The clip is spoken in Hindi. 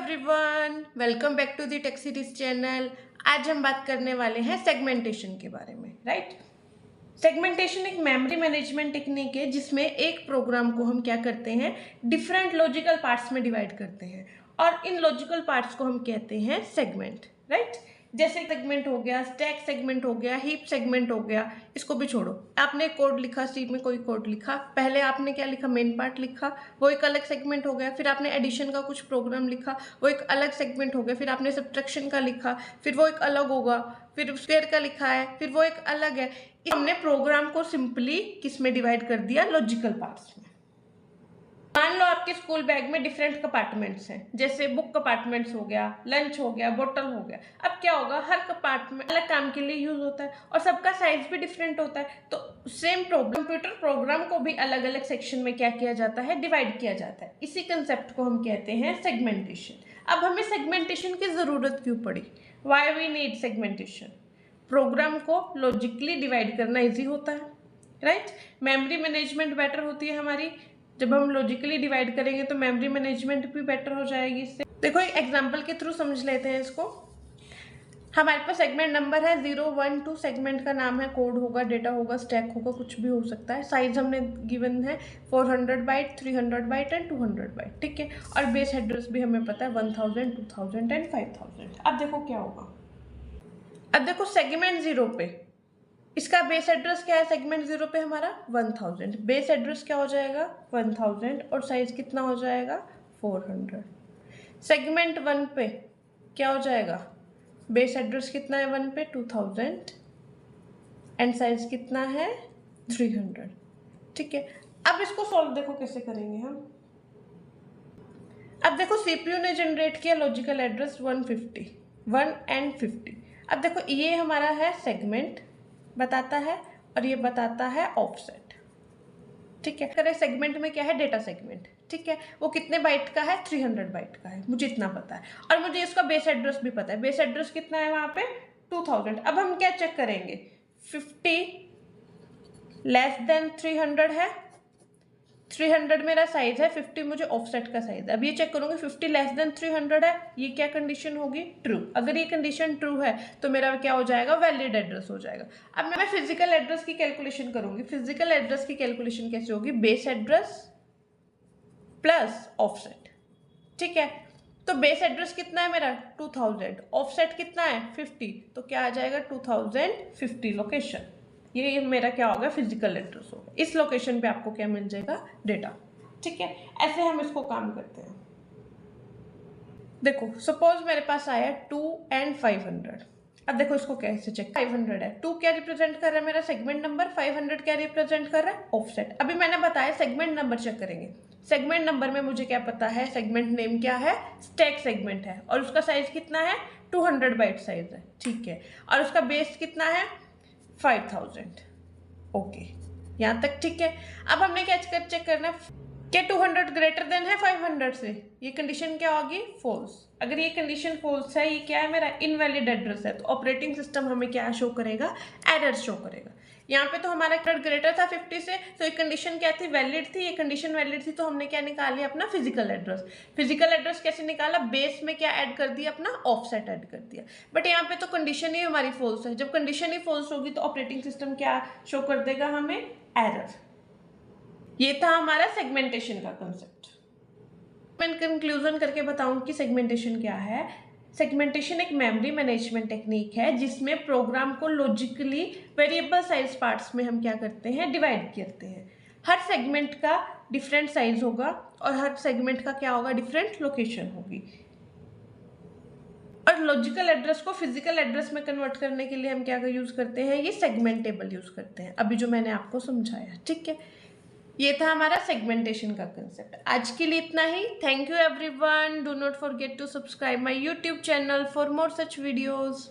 Everyone, welcome back to the tech series channel. आज हम बात करने वाले हैं सेगमेंटेशन के बारे में, राइट। सेगमेंटेशन एक मेमोरी मैनेजमेंट टेक्निक है जिसमें एक प्रोग्राम को हम क्या करते हैं, डिफरेंट लॉजिकल पार्ट्स में डिवाइड करते हैं और इन लॉजिकल पार्ट्स को हम कहते हैं सेगमेंट, राइट। जैसे सेगमेंट हो गया, स्टैक सेगमेंट हो गया, हीप सेगमेंट हो गया। इसको भी छोड़ो, आपने कोड लिखा, सी में कोई कोड लिखा, पहले आपने क्या लिखा, मेन पार्ट लिखा, वो एक अलग सेगमेंट हो गया। फिर आपने एडिशन का कुछ प्रोग्राम लिखा, वो एक अलग सेगमेंट हो गया। फिर आपने सब्ट्रैक्शन का लिखा, फिर वो एक अलग होगा। फिर स्क्वायर का लिखा है, फिर वो एक अलग है। हमने प्रोग्राम को सिंपली किस में डिवाइड कर दिया, लॉजिकल पार्ट्स में। मान लो आपके स्कूल बैग में डिफरेंट कंपार्टमेंट्स हैं, जैसे बुक कंपार्टमेंट्स हो गया, लंच हो गया, बोतल हो गया। अब क्या होगा, हर कंपार्टमेंट अलग काम के लिए यूज होता है और सबका साइज भी डिफरेंट होता है। तो सेम कंप्यूटर प्रोग्राम को भी अलग अलग सेक्शन में क्या किया जाता है, डिवाइड किया जाता है। इसी कंसेप्ट को हम कहते हैं सेगमेंटेशन। अब हमें सेगमेंटेशन की जरूरत क्यों पड़ी, why we need segmentation. Program को लॉजिकली डिवाइड करना ईजी होता है, राइट। मेमोरी मैनेजमेंट बेटर होती है हमारी। जब हम लॉजिकली डिवाइड करेंगे तो मेमोरी मैनेजमेंट भी बेटर हो जाएगी इससे। देखो एक एग्जांपल के थ्रू समझ लेते हैं इसको। हमारे पास सेगमेंट नंबर है 0, 1, 2। सेगमेंट का नाम है, कोड होगा, डेटा होगा, स्टैक होगा, कुछ भी हो सकता है। साइज हमने गिवन है 400 बाइट, 300 बाइट एंड 200 बाइट, ठीक है। और बेस एड्रेस भी हमें पता है 1000, 2000 एंड 5000। अब देखो क्या होगा। अब देखो सेगमेंट 0 पे इसका बेस एड्रेस क्या है, सेगमेंट 0 पे हमारा 1000। बेस एड्रेस क्या हो जाएगा, 1000 और साइज कितना हो जाएगा, 400। सेगमेंट 1 पे क्या हो जाएगा, बेस एड्रेस कितना है 1 पे, 2000 एंड साइज कितना है 300, ठीक है। अब इसको सॉल्व देखो कैसे करेंगे हम। अब देखो सीपीयू ने जनरेट किया लॉजिकल एड्रेस 150, 1 एंड 50। अब देखो ये हमारा है सेगमेंट बताता है और ये बताता है ऑफसेट, ठीक है। करें सेगमेंट में क्या है, डेटा सेगमेंट, ठीक है। वो कितने बाइट का है, 300 बाइट का है, मुझे इतना पता है। और मुझे इसका बेस एड्रेस भी पता है। बेस एड्रेस कितना है वहां पे, 2000। अब हम क्या चेक करेंगे, 50 लेस देन 300 है, 300 मेरा साइज है, 50 मुझे ऑफसेट का साइज है। अब ये चेक करूंगी 50 लेस देन 300 है, ये क्या कंडीशन होगी, ट्रू। अगर ये कंडीशन ट्रू है तो मेरा क्या हो जाएगा, वैलिड एड्रेस हो जाएगा। अब मैं फिजिकल एड्रेस की कैलकुलेशन करूंगी। फिजिकल एड्रेस की कैलकुलेशन कैसे होगी, बेस एड्रेस प्लस ऑफसेट, ठीक है। तो बेस एड्रेस कितना है मेरा 2000, ऑफसेट कितना है 50, तो क्या आ जाएगा 2050 लोकेशन। ये मेरा क्या होगा, फिजिकल एड्रेस होगा। इस लोकेशन पे आपको क्या मिल जाएगा, डेटा, ठीक है। ऐसे हम इसको काम करते हैं। देखो सपोज मेरे पास आया 2 एंड 500। अब देखो इसको कैसे चेक, 500 है, 2 क्या रिप्रेजेंट कर रहा है मेरा सेगमेंट नंबर, 500 क्या रिप्रेजेंट कर रहा है ऑफसेट। अभी मैंने बताया सेगमेंट नंबर चेक करेंगे। सेगमेंट नंबर में मुझे क्या पता है, सेगमेंट नेम क्या है, स्टैक सेगमेंट है और उसका साइज कितना है, 200 बाइट साइज है, ठीक है। और उसका बेस कितना है 5000, ओके, यहाँ तक ठीक है। अब हमने क्या चेक करना है, क्या 200 ग्रेटर देन है 500 से, ये कंडीशन क्या होगी, फॉल्स। अगर ये कंडीशन फॉल्स है, ये क्या है मेरा इनवैलिड एड्रेस है, तो ऑपरेटिंग सिस्टम हमें क्या शो करेगा, एरर शो करेगा। यहाँ पे तो हमारा ग्रेटर था 50 से, तो ये कंडीशन क्या थी, वैलिड थी। ये कंडीशन वैलिड थी तो हमने क्या निकाली, अपना फिजिकल एड्रेस। फिजिकल एड्रेस कैसे निकाला, बेस में क्या ऐड कर दिया, अपना ऑफसेट ऐड कर दिया। बट यहाँ पे तो कंडीशन ही हमारी फॉल्स है। जब कंडीशन ही फॉल्स होगी तो ऑपरेटिंग सिस्टम क्या शो कर देगा हमें, एरर। ये था हमारा सेगमेंटेशन का कंसेप्ट। मैं कंक्लूजन करके बताऊं कि सेगमेंटेशन क्या है। सेगमेंटेशन एक मेमोरी मैनेजमेंट टेक्निक है जिसमें प्रोग्राम को लॉजिकली वेरिएबल साइज पार्ट्स में हम क्या करते हैं, डिवाइड करते हैं। हर सेगमेंट का डिफरेंट साइज होगा और हर सेगमेंट का क्या होगा, डिफरेंट लोकेशन होगी। और लॉजिकल एड्रेस को फिजिकल एड्रेस में कन्वर्ट करने के लिए हम क्या यूज करते हैं, ये सेगमेंट टेबल यूज करते हैं, अभी जो मैंने आपको समझाया, ठीक है। ये था हमारा सेगमेंटेशन का कंसेप्ट। आज के लिए इतना ही। Thank you everyone. Do not forget to subscribe my YouTube channel for more such videos.